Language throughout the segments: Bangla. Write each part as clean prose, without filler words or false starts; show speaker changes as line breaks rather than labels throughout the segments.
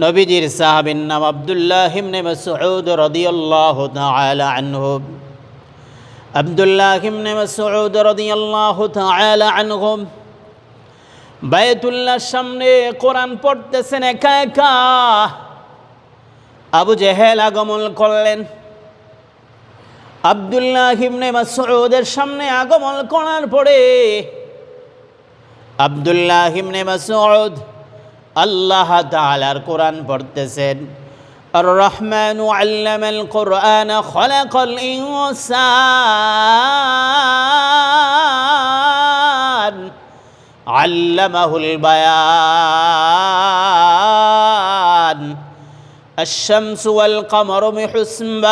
নবীজির সাহাবীর নাম আব্দুল্লাহ ইবনে মাসউদ রাদিয়াল্লাহু তাআলা আনহু। আব্দুল্লাহ ইবনে মাসউদ রাদিয়াল্লাহু তাআলা আনহু বায়তুল্লাহর সামনে কোরআন পড়তেছেন একা একা। আবু জেহেল আগমন করলেন। আব্দুল্লাহ ইবনে মাসউদের সামনে আগমন করার পরে আব্দুল্লাহ ইবনে মাসউদ আল্লাহ তাআলার কোরআন পড়তেছেন। আর রহমানু আল্লামাল কোরআন খলাকাল ইনসান আল্লামাহুল বায়ান الشمس والقمر بحسبان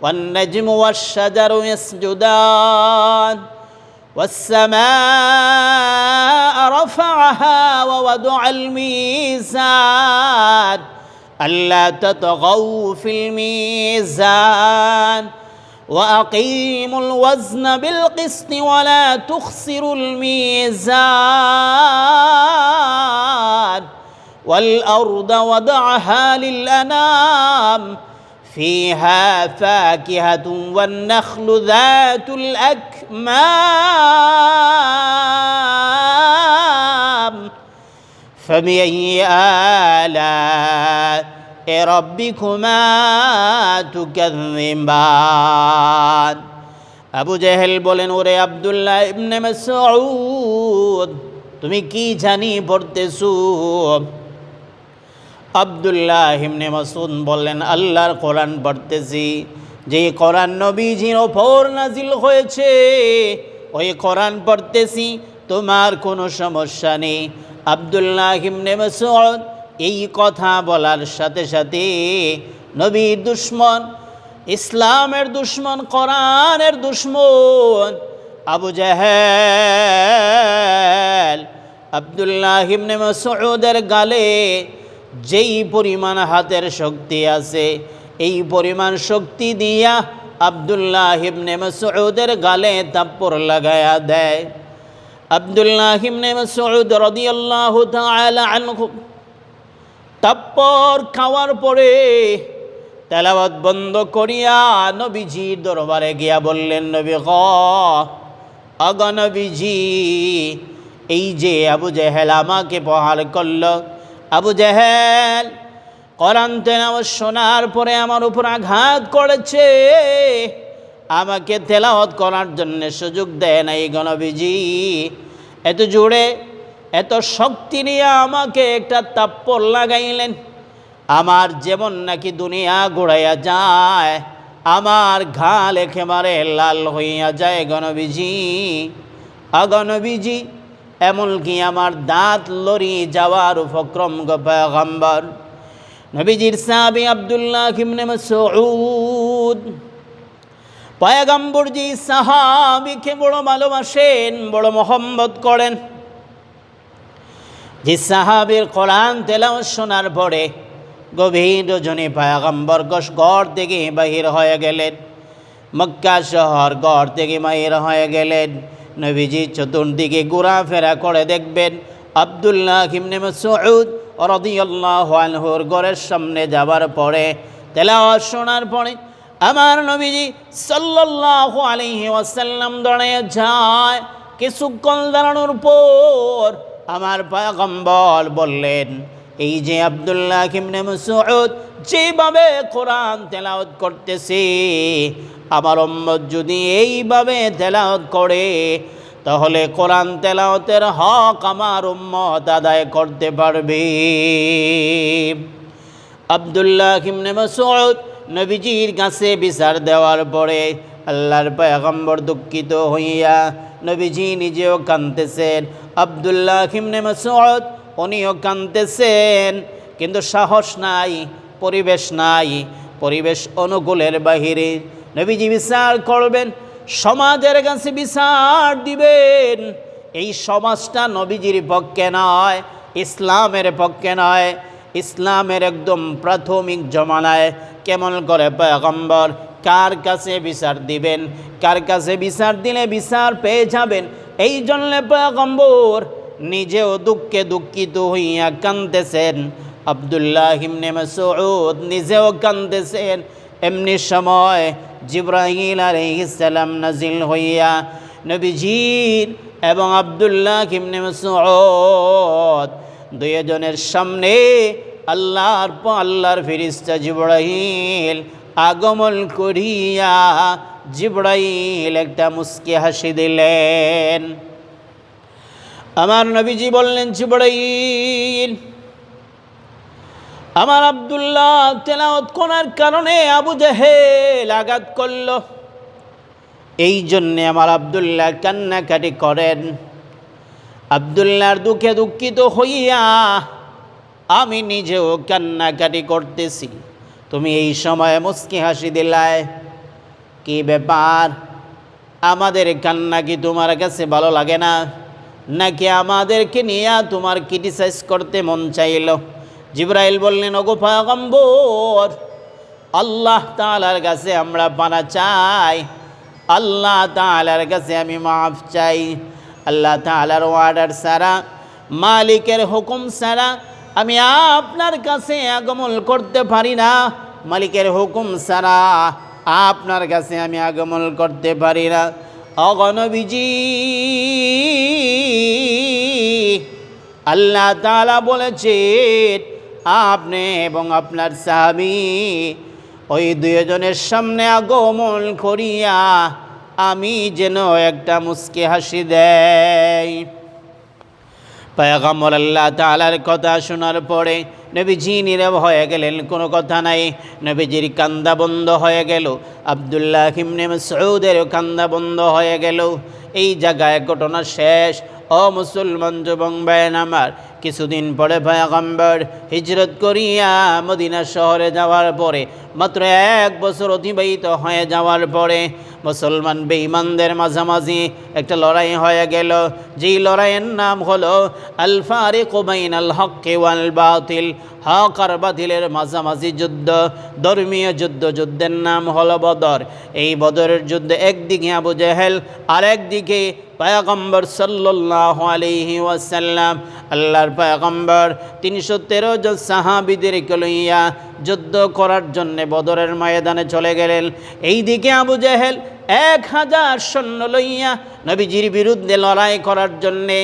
والنجم والشجر يسجدان والسماء رفعها ووضع الميزان ألا تطغوا في الميزان وأقيموا الوزن بالقسط ولا تخسروا الميزان والأرض وضعها للأنام فيها فاكهة والنخل ذات الأكمام فبأي آلاء ربكما تكذبان। আবু জেহেল বলেন, ওরে আব্দুল্লাহ ইবনে মাসউদ, তুমি কি জানি পড়তেছো? আব্দুল্লাহ ইবনে মাসউদ বললেন, আল্লাহর কোরআন পড়তেছি, যে কোরআন নবীজির ওপর নাজিল হয়েছে ওই কোরআন পড়তেছি, তোমার কোনো সমস্যা নেই। আব্দুল্লাহ ইবনে মাসউদ এই কথা বলার সাথে সাথে নবীর দুশমন, ইসলামের দুশমন, কোরআনের দুশমন আবু জেহেল আব্দুল্লাহ ইবনে মাসউদের গালে যেই পরিমাণ হাতের শক্তি আছে এই পরিমাণ শক্তি দিয়া আব্দুল্লাহ ইবনে মাসউদের গালে থাপ্পড় লাগায়া দেয়। আব্দুল্লাহ ইবনে মাসউদ রাদিয়াল্লাহু তাআলা আনহু থাপ্পড় খাওয়ার পরে তেলাওয়াত বন্ধ করিয়া নবীজির দরবারে গিয়া বললেন, নবী গো নবীজি, এই যে আবু জেহেল আমাকে প্রহার করল, আবু জেহেল কোরআন তেলাওয়াত শোনার পরে আমার উপর আঘাত করেছে, আমাকে তেলাওয়াত করার জন্য সুযোগ দেয় নাই গো নবীজি। এত জোরে এত শক্তি নিয়ে আমাকে একটা থাপ্পড় লাগাইলেন, আমার যেমন নাকি দুনিয়া ঘুরাইয়া যায়, আমার ঘাল একেবারে লাল হইয়া যায় গো নবীজি। গো নবীজি, এমনকি আমার দাঁত লড়ি যাওয়ার উপক্রম গো পয়গম্বর। নবীজির সাহাবী আব্দুল্লাহ ইবনে মাসউদ পয়গম্বর জি সাহাবীকে বড় ভালোবাসেন, বড় মহব্বত করেন। যে সাহাবীর কোরআন তেলাওয়াত শোনার পরে গভীর রজনী পয়গম্বর ঘর থেকে বাহির হয়ে গেলেন, মক্কা শহর ঘর থেকে বাহির হয়ে গেলেন। নবীজি চতুর্দিকে ঘোরাফেরা করে দেখবেন আব্দুল্লাহ ইবনে মাসউদ রাদিয়াল্লাহু আনহুর ঘরের সামনে যাবার পরে তেলাওয়াত শোনার পরে আমার নবীজি সাল্লাল্লাহু আলাইহি ওয়াসাল্লাম দাঁড়িয়ে যায়। কিছুক্ষণ দাঁড়ানোর পর আমার পয়গম্বর বললেন, এই যে আব্দুল্লাহ ইবনে মাসউদ যেভাবে কোরআন তেলাওয়াত করতেছে, আমার উম্মত যদি এইভাবে তেলাওয়াত করে তাহলে কোরআন তেলাওয়াতের হক আমার উম্মত আদায় করতে পারবে। আব্দুল্লাহ ইবনে মাসউদ নবীজির কাছে বিচার দেওয়ার পরে আল্লাহর পয়গম্বর দুঃখিত হইয়া, নবীজি নিজেও কাঁদতেছেন, আব্দুল্লাহ ইবনে মাসউদ উনিও কাঁদতেছেন, কিন্তু সাহস নাই, পরিবেশ নাই, পরিবেশ অনুকূলের বাহিরে। নবীজি বিচার করবেন, সমাজের কাছে বিচার দিবেন, এই সমাজটা নবীজির পক্ষে নয়, ইসলামের পক্ষে নয়। ইসলামের একদম প্রাথমিক জমানায় কেমন করে পয়গম্বর কার কাছে বিচার দিবেন, কার কাছে বিচার দিলে বিচার পেয়ে যাবেন, এই জন্য পয়গম্বর নিজেও দুঃখে দুঃখিত হইয়া কাঁদতেছেন, আব্দুল্লাহ ইবনে মাসউদ নিজেও কাঁদতেছেন। এমনি সময় জিবরাইল আলাইহিস সালাম নাজিল হইয়া নবীজির এবং আব্দুল্লাহ ইবনে মাসউদ দুইজনের সামনে আল্লাহর ফেরেশতা জিবরাইল আগমন করিয়া জিবরাইল একটা মুস্কি হাসি দিলেন। আমার নবীজি বললেন, জিবরাইল, আমার আব্দুল্লাহ তেলাওয়াত করার কারণে আবু জেহেল আঘাত করল, এই জন্যে আমার আব্দুল্লাহ কান্নাকাটি করেন। আব্দুল্লাহর দুঃখে দুঃখিত হইয়া আমি নিজেও কান্নাকাটি করতেছি, তুমি এই সময় মুস্কি হাসি দিলায়, কি ব্যাপার? আমাদের কান্না কি তোমার কাছে ভালো লাগে না, নাকি আমাদেরকে নিয়ে তোমার ক্রিটিসাইজ করতে মন চাইল? জিবরাইল বললেন, ওগো পয়গম্বর, আল্লাহ তাআলার কাছে আমরা পানা চাই, আল্লাহ তাআলার কাছে আমি মাফ চাই। আল্লাহ তাআলার অর্ডার ছাড়া, মালিকের হুকুম ছাড়া আমি আপনার কাছে আগমন করতে পারি না, মালিকের হুকুম ছাড়া আপনার কাছে আমি আগমন করতে পারি না। ওগো নবীজি, আল্লাহ তাআলা বলেছেন আপনি এবং আপনার সাহাবী ওই দুইজনের সামনে আগমন করিয়া আমি যেন একটা মুস্কি হাসি দেই। পয়গম্বর আল্লাহ তাআলার কথা শোনার পরে নবীজি নীরব হয়ে গেলেন, কোনো কথা নাই। নবীজির কান্দা বন্ধ হয়ে গেল, আব্দুল্লাহ ইবনে মাসউদের কান্দা বন্ধ হয়ে গেল। এই জায়গায় ঘটনা শেষ। ও মুসলমান যুবক ভাইয়ের আমার, কিছুদিন পরে পয়গম্বর হিজরত করিয়া মদিনা শহরে যাওয়ার পরে, মাত্র 1 বছর অতিবাহিত হয়ে যাওয়ার পরে মুসলমান বেঈমানদের মাঝামাঝি একটা লড়াই হয়ে গেল, যেই লড়াইয়ের নাম হলো আল ফারিকু বাইনাল হক্কি ওয়াল বাতিল, হক আর বাতিলের মাঝামাঝি যুদ্ধ, ধর্মীয় যুদ্ধ। যুদ্ধের নাম হলো বদর। এই বদরের যুদ্ধে একদিকে আবু জেহেল আর একদিকে পয়গম্বর সাল্লাল্লাহু আলাইহি ওয়াসাল্লাম। আল্লাহর পয়গম্বর 313 জন সাহাবীদেরকে লইয়া যুদ্ধ করার জন্য বদরের ময়দানে চলে গেলেন। এইদিকে আবু জেহেল 1000 সৈন্য লইয়া নবীজির বিরুদ্ধে লড়াই করার জন্যে,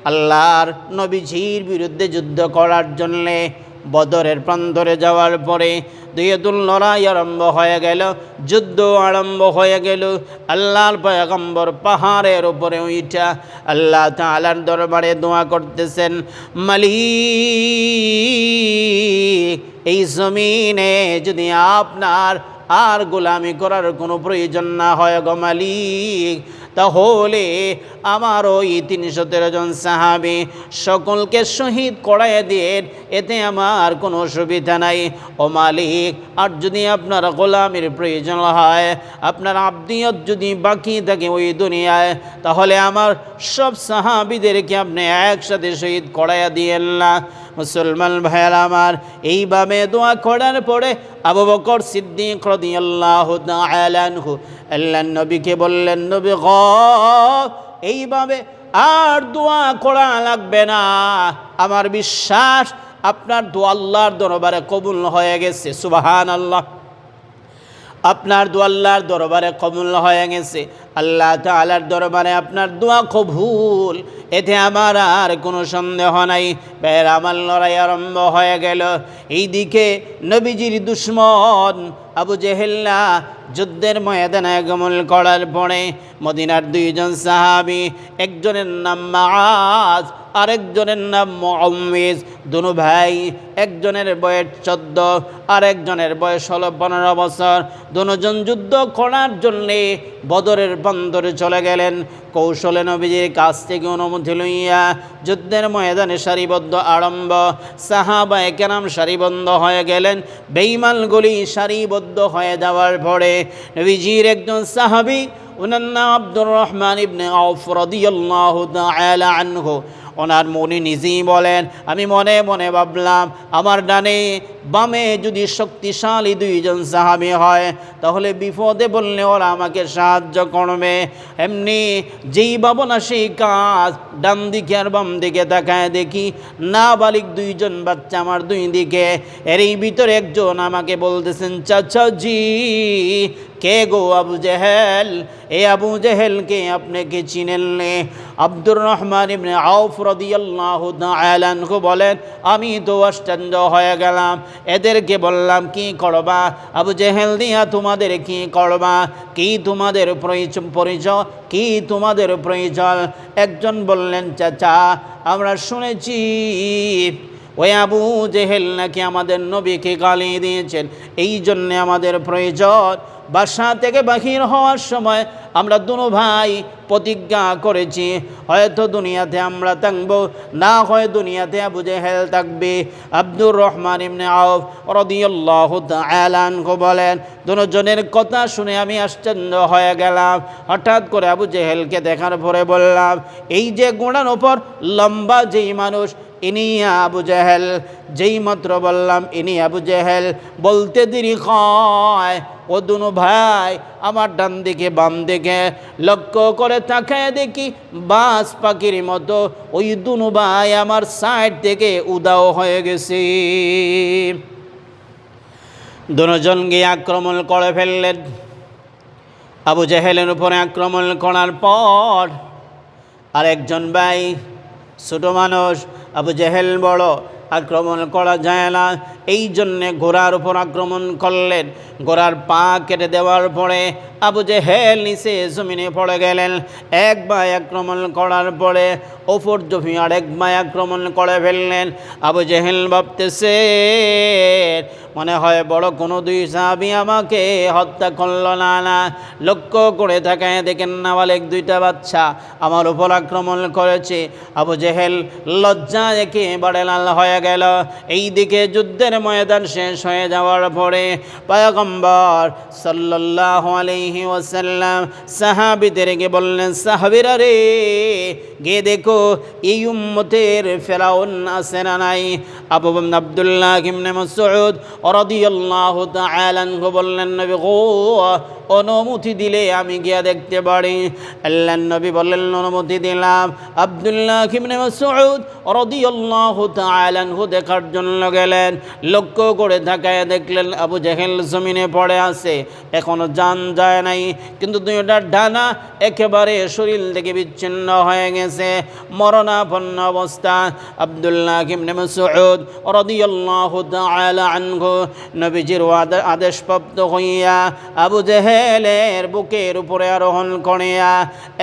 আল্লাহর নবীজির বিরুদ্ধে যুদ্ধ করার জন্যে বদরের প্রান্তরে যাওয়ার পরে দুইদুল লড়াই আরম্ভ হয়ে গেল, যুদ্ধ আরম্ভ হয়ে গেল। আল্লাহর পয়গম্বর পাহাড়ের উপরে উঠা আল্লাহ তাআলার দরবারে দোয়া করতেছেন, মালিক, এই জমিনে যদি আপনার আর গোলামি করার কোনো প্রয়োজন না হয় গো মালিক, তাহলে আমার ওই 313 জন সাহাবী সকলকে শহীদ করাইয়া দিন, এতে আমার কোনো অসুবিধা নাই। ও মালিক, আর যদি আপনার গোলামির প্রয়োজন হয়, আপনার আব্দিয়ত যদি বাকি থাকে ওই দুনিয়ায়, তাহলে আমার সব সাহাবীদেরকে আপনি একসাথে শহীদ করাইয়া দিয়েন না। মুসলমান ভাইয়েরা আমার, এইভাবে দোয়া করার পরে আবু বকর সিদ্দিক রাদিয়াল্লাহু তাআলা আনহু আল্লাহর নবীকে বললেন, নবী গো, এইভাবে আর দোয়া করা লাগবে না, আমার বিশ্বাস আপনার দোয়া আল্লাহর দরবারে কবুল হয়ে গেছে। সুবহানাল্লাহ, আপনার দোয়া আল্লাহর দরবারে কবুল হয়ে গেছে। আল্লাহ তাআলার দরবারে আপনার দোয়া কবুল, এতে আমার আর কোনো সন্দেহ নাই। বের আমার লড়াই আরম্ভ হয়ে গেল। এইদিকে নবীজির দুশ্মন আবু জেহেল্লা যুদ্ধের ময়দানে আগমন করার পরে মদিনার 2 জন সাহাবী, একজনের নাম মুআজ আরেকজনের নাম মুআউমিজ, দুনো ভাই, একজনের বয়স 14 আর একজনের বয়স হলো 15 বছর। দুজন যুদ্ধ করার জন্যে বদরের প্রান্তরে চলে গেলেন। কৌশলে নবীজির কাছ থেকে অনুমতি লইয়া যুদ্ধের ময়দানে সারিবদ্ধ আরম্ভ। সাহাবায়ে কেরাম সারিবদ্ধ হয়ে গেলেন। বেঈমানগুলি সারিবদ্ধ হয়ে যাওয়ার পরে নবীজির একজন সাহাবী, ওনার নাম আব্দুর রহমান ইবনে আউফ রাদিয়াল্লাহু তাআলা আনহু, ওনার মনে নিজেই বলেন, আমি মনে মনে ভাবলাম আমার ডানে বামে যদি শক্তিশালী দুইজন সাহাবী হয় তাহলে বিপদে বললে ওরা আমাকে সাহায্য করবে। এমনি যেই ভাবনা সেই কাজ, ডান দিকে আর বাম দিকে তাকায় দেখি নাবালিগ দুইজন বাচ্চা আমার দুই দিকে। এরই ভিতরে একজন আমাকে বলতেছেন, চাচা জি কে গো? আবু জেহেল। এ আবু জেহেলকে আপনি কি চিনেন? আব্দুর রহমান ইবনে আউফ রাদিয়াল্লাহু তাআলা আনহু বলেন, আমি তো আশ্চর্য হয়ে গেলাম। এদেরকে বললাম, কি করবা? আবু জেহেল দিয়া তোমাদের কি করবা? কি তোমাদের পরিচয়? কি তোমাদের প্রয়োজন? একজন বললেন, চাচা আমরা শুনেছি ওই আবু জেহেল নাকি আমাদের নবীকে গালি দিয়েছেন, এই জন্যে আমাদের প্রয়োজন। বাসা থেকে বাহির হওয়ার সময় আমরা দুনো ভাই প্রতিজ্ঞা করেছি, হয়তো দুনিয়াতে আমরা থাকবো, না হয় দুনিয়াতে আবু জেহেল থাকবে। আব্দুর রহমান ইবনে আউফ রাদিয়াল্লাহু তাআলা আনহু বলেন, দুজনের কথা শুনে আমি আশ্চর্য হয়ে গেলাম। হঠাৎ করে আবু জেহেলকে দেখার পরে বললাম, এই যে গোড়ার ওপর লম্বা যেই মানুষ, ইনি আবু জেহেল। যেই মাত্র বললাম ইনি আবু জেহেল, বলতে দেরি হয় ও দুনো ভাই আমার ডান দিকে বাম দিকে লক্ষ্য করে তাকায় দেখি বাজ পাখির মতো ওই দুনো ভাই আমার সাইড থেকে উদাও হয়ে গেছে। দুজন গিয়ে আক্রমণ করে ফেললেন। আবু জেহেলের উপরে আক্রমণ করার পর আরেকজন ভাই ছোট মানুষ, আবু জেহেল বড়, আক্রমণ করা যায় না, এই জন্যে ঘোড়ার উপর আক্রমণ করলেন। ঘোড়ার পা কেটে দেওয়ার পরে আবু জেহেল নিচে জমিনে পড়ে গেলেন। এক ভাই আক্রমণ করার পরে ওপর জমি আরেক ভাই আক্রমণ করে ফেললেন। আবু জেহেল ভাবতেছে মনে হয় বড় কোনো দুই সাহাবী আমাকে হত্যা করলো না। লক্ষ্য করে তাকায় দেখেন নাবালেগ দুইটা বাচ্চা আমার উপর আক্রমণ করেছে। আবু জেহেল লজ্জা একেবারে লাল হয়ে গেল। এই দিকে যুদ্ধের ময়দান শেষ হয়ে যাওয়ার পরে পয়গম্বর সাল্লাল্লাহু আলাইহি ওয়াসাল্লাম সাহাবীদেরকে বললেন, সাহাবীরা রে, গিয়ে দেখো এই উম্মতের ফেরাউন আছে না নাই? আবু আব্দুল্লাহ ইবনে মাসউদ রাদিয়াল্লাহু তাআলা আনহু বললেন, নবী গো অনুমতি দিলে আমি গিয়া দেখতে পারি। আল্লাহর নবী বললেন, অনুমতি দিলাম। আব্দুল্লাহ ইবনে মাসউদ রাদিয়াল্লাহু তাআলা আনহু দেখার জন্য গেলেন। লক্ষ্য করে তাকায় দেখলেন আবু জেহেল জমিনে পড়ে আছে, এখনো জান যায় নাই, কিন্তু দুইটা ডানা একেবারে শরীর থেকে বিচ্ছিন্ন হয়ে গেছে, মরণাপন্ন অবস্থা। আব্দুল্লাহ ইবনে মাসউদ রাদিয়াল্লাহু তাআলা আনহু নবীজির আদেশপ্রাপ্ত হইয়া আবু জেহেলের বুকের উপরে আরোহণ করিয়া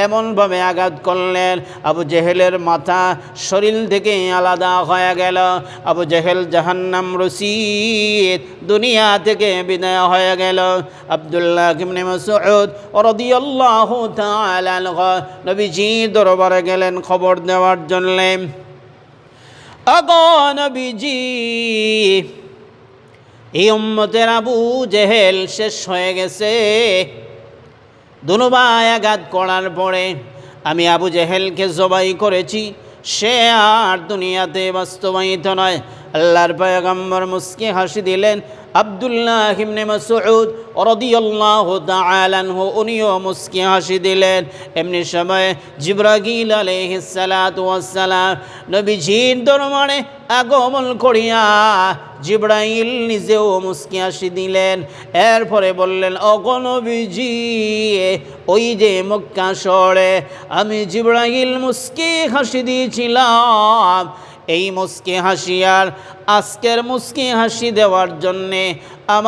এমনভাবে আঘাত করলেন আবু জেহেলের মাথা শরীর থেকে আলাদা হয়ে গেল। আবু জেহেল জাহান্নাম রসিদ দুনিয়া থেকে বিদায় হয়ে গেল। আব্দুল্লাহ ইবনে মাসউদ রাদিয়াল্লাহু তাআলা আনহু নবীজি দরবারে গেলেন খবর দেওয়ার জন্য। আগো নবীজি, এই উম্মতের আবু জেহেল শেষ হয়ে গেছে। দুনো ভাই আঘাত করার পরে আমি আবু জেহেলকে জবাই করেছি, সে আর দুনিয়াতে বাস্তবায়িত নয়। আল্লাহর পয়গম্বর মুস্কি হাসি দিলেন। আব্দুল্লাহ ইবনে মাসউদ রাদিয়াল্লাহু তাআলা আনহু উনিও মুস্কি হাসি দিলেন। এমনি সময় জিবরাইল আলাইহিস সালাতু ওয়াস সালাম নবীজির দরবারে আগমন করিয়া জিবরাইল নিজেও মুস্কি হাসি দিলেন। এরপরে বললেন, ওগো নবীজি, ওই যে মক্কা শহরে আমি জিবরাইল মুস্কি হাসি দিয়েছিলাম, এই মুস্কি হাসি আর আজকের মুস্কি হাসি দেওয়ার জন্যে আমার